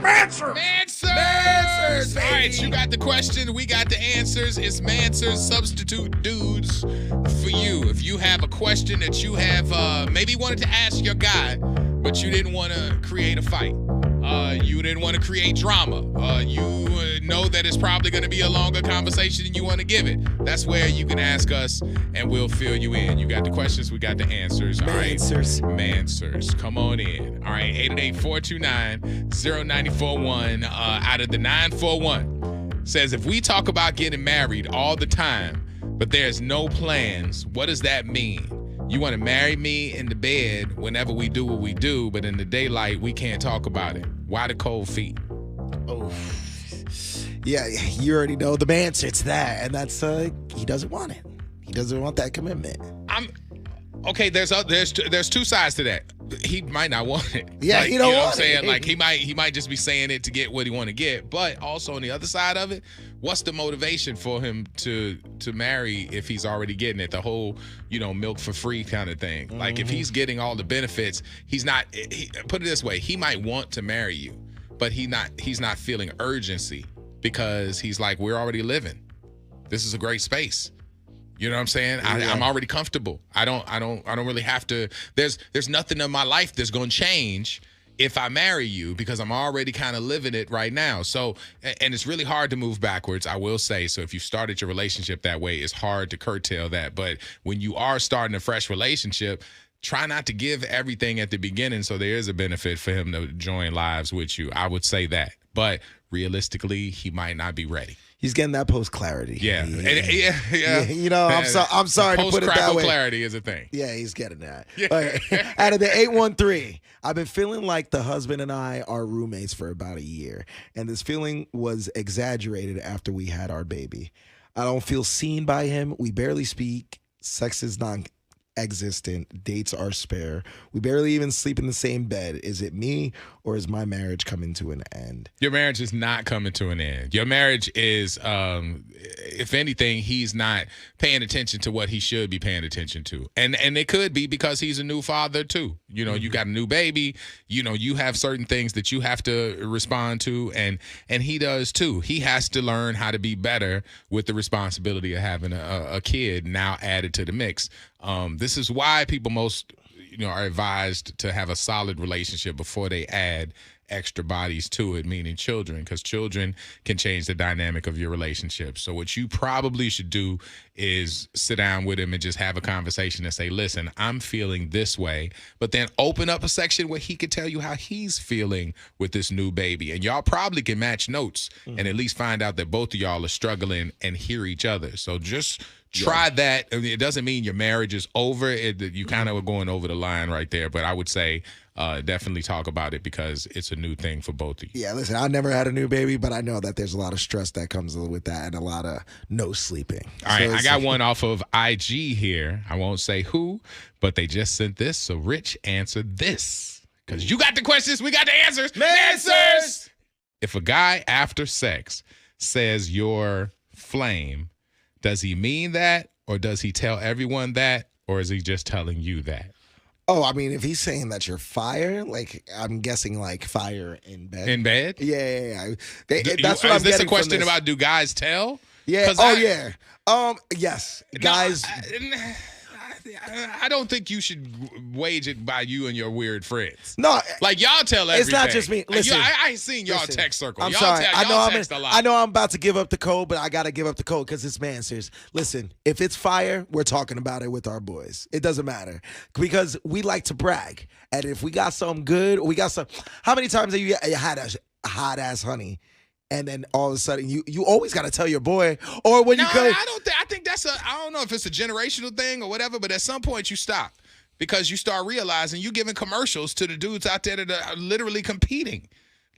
Manswers. Manswers, baby. All right, you got the question. We got the answers. It's Manswers Substitute Dudes for you. If you have a question that you have maybe wanted to ask your guy, but you didn't want to create a fight. You didn't want to create drama. You know that it's probably going to be a longer conversation than you want to give it. That's where you can ask us, and we'll fill you in. You got the questions, we got the answers. All right. Manswers. Come on in. All right, 888-429-0941 out of the 941 says, if we talk about getting married all the time, but there's no plans, what does that mean? You want to marry me in the bed whenever we do what we do, but in the daylight, we can't talk about it. Why the cold feet? Oh, yeah, you already know the answer to that, and that's he doesn't want it. He doesn't want that commitment. Okay. There's two sides to that. He might not want it. Yeah, like, you know what I'm what? saying? Like he might just be saying it to get what he want to get. But also on the other side of it, what's the motivation for him to marry if he's already getting it? The whole, milk for free kind of thing. Mm-hmm. Like if he's getting all the benefits, he's not. Put it this way: he might want to marry you, but he's not feeling urgency because he's like, we're already living. This is a great space. You know what I'm saying? Yeah. I'm already comfortable. I don't really have to. There's nothing in my life that's going to change if I marry you because I'm already kind of living it right now. So, and it's really hard to move backwards, I will say. So if you started your relationship that way, it's hard to curtail that. But when you are starting a fresh relationship, try not to give everything at the beginning so there is a benefit for him to join lives with you. I would say that. But realistically, he might not be ready. He's getting that post clarity. Yeah. I'm sorry to put it that way. Post clarity is a thing. Yeah, he's getting that. Yeah. Okay. Out of the 813, I've been feeling like the husband and I are roommates for about a year, and this feeling was exaggerated after we had our baby. I don't feel seen by him. We barely speak. Sex is non-existent. Dates are spare. We barely even sleep in the same bed. Is it me, or is my marriage coming to an end? Your marriage is not coming to an end. Your marriage is, if anything, he's not paying attention to what he should be paying attention to. And it could be because he's a new father, too. You got a new baby. You have certain things that you have to respond to, and he does, too. He has to learn how to be better with the responsibility of having a kid now added to the mix. This is why people most are advised to have a solid relationship before they add extra bodies to it, meaning children, because children can change the dynamic of your relationship. So what you probably should do is sit down with him and just have a conversation and say, listen, I'm feeling this way, but then open up a section where he could tell you how he's feeling with this new baby. And y'all probably can match notes and at least find out that both of y'all are struggling and hear each other. So just try that. I mean, it doesn't mean your marriage is over. You kind of are going over the line right there. But I would say definitely talk about it because it's a new thing for both of you. Yeah, listen, I never had a new baby, but I know that there's a lot of stress that comes with that and a lot of no sleeping. All right, I got one off of IG here. I won't say who, but they just sent this. So, Rich, answer this. Because you got the questions, we got the answers. Answers! If a guy after sex says you're flame, does he mean that, or does he tell everyone that, or is he just telling you that? Oh, I mean, if he's saying that you're fire, like I'm guessing, like fire in bed. In bed? Yeah. That's what I'm Is this getting a question from this. about do guys tell? Yeah. Yeah. Yes, guys. I don't think you should wage it by you and your weird friends. No, like y'all tell everything. It's not just me. Listen, I ain't seen y'all text circle. I'm y'all sorry. Y'all text a lot. I know I'm about to give up the code, but I gotta give up the code because it's Manswers. Listen, if it's fire, we're talking about it with our boys. It doesn't matter because we like to brag, and if we got something good, we got some. How many times have you had a hot ass honey? And then all of a sudden, you always got to tell your boy, or when you go. I think that's I don't know if it's a generational thing or whatever, but at some point you stop because you start realizing you're giving commercials to the dudes out there that are literally competing.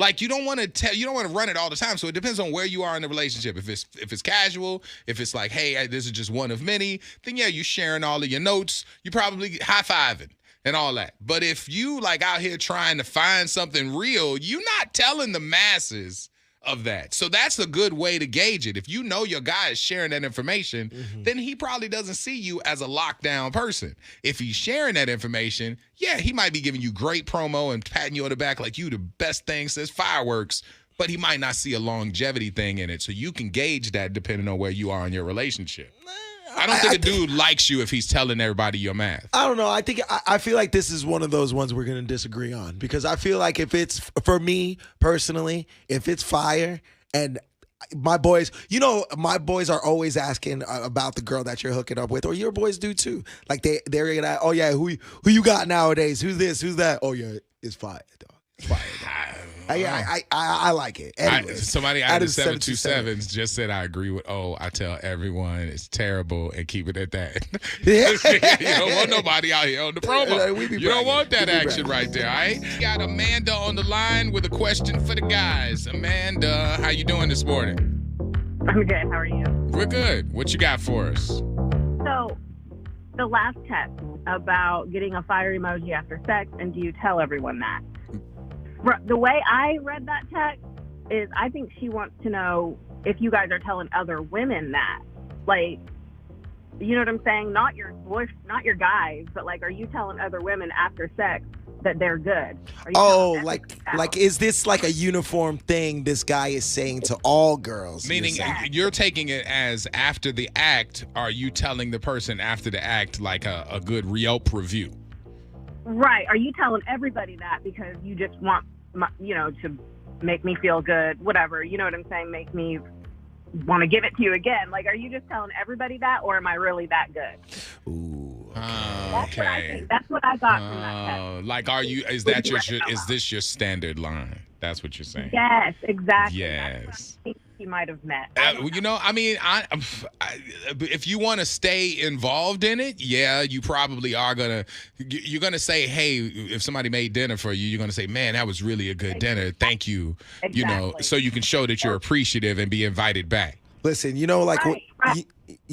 Like you don't want to run it all the time. So it depends on where you are in the relationship. If it's casual, if it's like, hey, this is just one of many, then yeah, you sharing all of your notes. You probably high-fiving and all that. But if you like out here trying to find something real, you're not telling the masses of that. So that's a good way to gauge it. If you know your guy is sharing that information, then he probably doesn't see you as a lockdown person. If he's sharing that information, yeah, he might be giving you great promo and patting you on the back like you the best thing since fireworks, but he might not see a longevity thing in it. So you can gauge that depending on where you are in your relationship. I don't think a dude likes you if he's telling everybody your math. I don't know. I feel like this is one of those ones we're going to disagree on, because I feel like if it's, for me personally, if it's fire and my boys, my boys are always asking about the girl that you're hooking up with, or your boys do too. Like they're gonna, oh yeah, who you got nowadays? Who's this? Who's that? Oh yeah, it's fire, dog. It's fire, dog. I like it. Anyways, Somebody out of the 727s just said, I agree with I tell everyone it's terrible and keep it at that. You don't want nobody out here on the promo. You don't want that action right there, all right? We got Amanda on the line with a question for the guys. Amanda, how you doing this morning? I'm good. How are you? We're good. What you got for us? So, the last text about getting a fire emoji after sex, and do you tell everyone that? The way I read that text is I think she wants to know if you guys are telling other women that. Like, you know what I'm saying? Not your guys, but like, are you telling other women after sex that they're good? Like is this like a uniform thing this guy is saying to all girls? Meaning you're taking it as after the act, are you telling the person after the act like a good Yelp review? Right. Are you telling everybody that because you just want, to make me feel good, whatever, you know what I'm saying? Make me want to give it to you again. Like, are you just telling everybody that, or am I really that good? Ooh. Okay. That's what I got from that text. Like, is this your standard line? That's what you're saying. Yes, exactly. Yes. That's what I think you might have met. If you want to stay involved in it, yeah, you probably are you're gonna say, hey, if somebody made dinner for you, you're gonna say, man, that was really a good dinner. Thank you. Exactly. So you can show that you're appreciative and be invited back. Listen, right.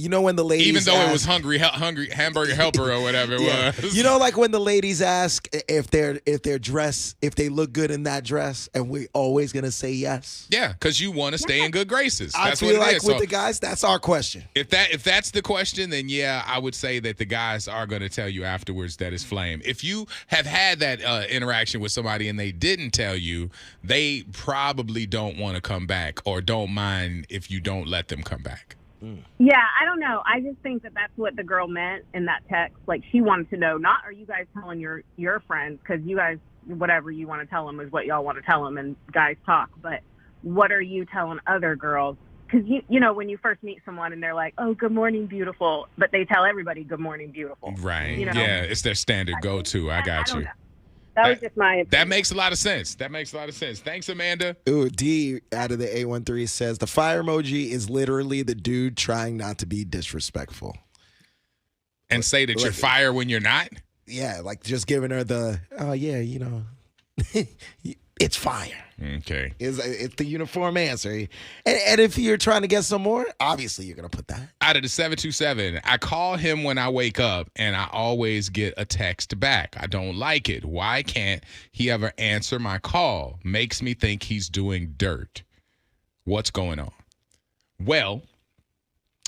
When the ladies even though it was hungry hamburger helper or whatever it was. Like when the ladies ask if they look good in that dress, and we're always gonna say yes. Yeah, because you want to stay in good graces. That's I feel like with the guys, that's our question. If that's the question, then yeah, I would say that the guys are gonna tell you afterwards that it's flame. If you have had that interaction with somebody and they didn't tell you, they probably don't want to come back or don't mind if you don't let them come back. Yeah, I don't know. I just think that that's what the girl meant in that text. Like, she wanted to know, not are you guys telling your friends, because you guys, whatever you want to tell them is what y'all want to tell them, and guys talk, but what are you telling other girls? Because, when you first meet someone and they're like, oh, good morning, beautiful, but they tell everybody good morning, beautiful. Right. Yeah, it's their standard go-to. I got you. That was just my opinion. That makes a lot of sense. Thanks, Amanda. Ooh, D out of the 813 says the fire emoji is literally the dude trying not to be disrespectful. And say that you're fire when you're not? Yeah, like just giving her the, oh yeah, it's fire. Okay. It's the uniform answer. And if you're trying to get some more, obviously you're going to put that. Out of the 727, I call him when I wake up, and I always get a text back. I don't like it. Why can't he ever answer my call? Makes me think he's doing dirt. What's going on? Well,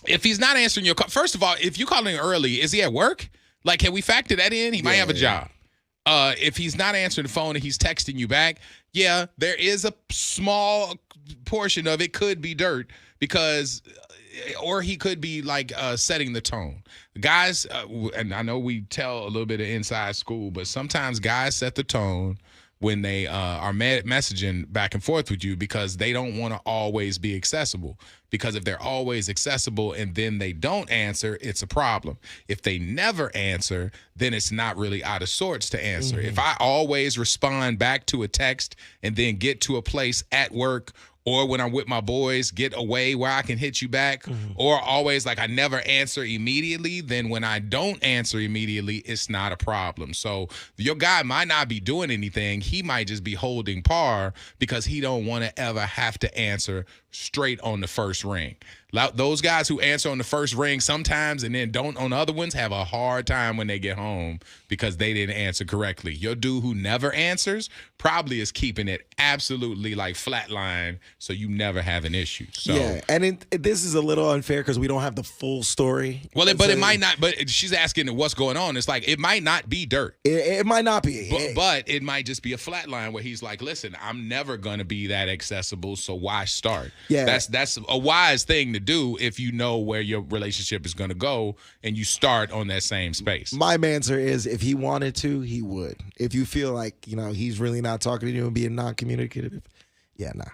if he's not answering your call, first of all, if you're calling early, is he at work? Like, can we factor that in? He might have a job. If he's not answering the phone and he's texting you back, yeah, there is a small portion of it could be dirt because, or he could be like setting the tone. Guys, and I know we tell a little bit of inside school, but sometimes guys set the tone when they are messaging back and forth with you because they don't want to always be accessible. Because if they're always accessible and then they don't answer, it's a problem. If they never answer, then it's not really out of sorts to answer. Mm-hmm. If I always respond back to a text and then get to a place at work or when I'm with my boys, get away where I can hit you back, or always like I never answer immediately, then when I don't answer immediately, it's not a problem. So your guy might not be doing anything. He might just be holding par because he don't want to ever have to answer straight on the first ring. Those guys who answer on the first ring sometimes and then don't on the other ones have a hard time when they get home because they didn't answer correctly. Your dude who never answers probably is keeping it absolutely like flatline, so you never have an issue. So yeah, and this is a little unfair because we don't have the full story. Well, but it might not. But she's asking what's going on. It's like it might not be dirt. It might not be, but it might just be a flat line where he's like, "Listen, I'm never gonna be that accessible, so why start?" Yeah, that's a wise thing to do if you know where your relationship is gonna go and you start on that same space. My answer is, if he wanted to, he would. If you feel like he's really not talking to you and being non-communicative, yeah, nah.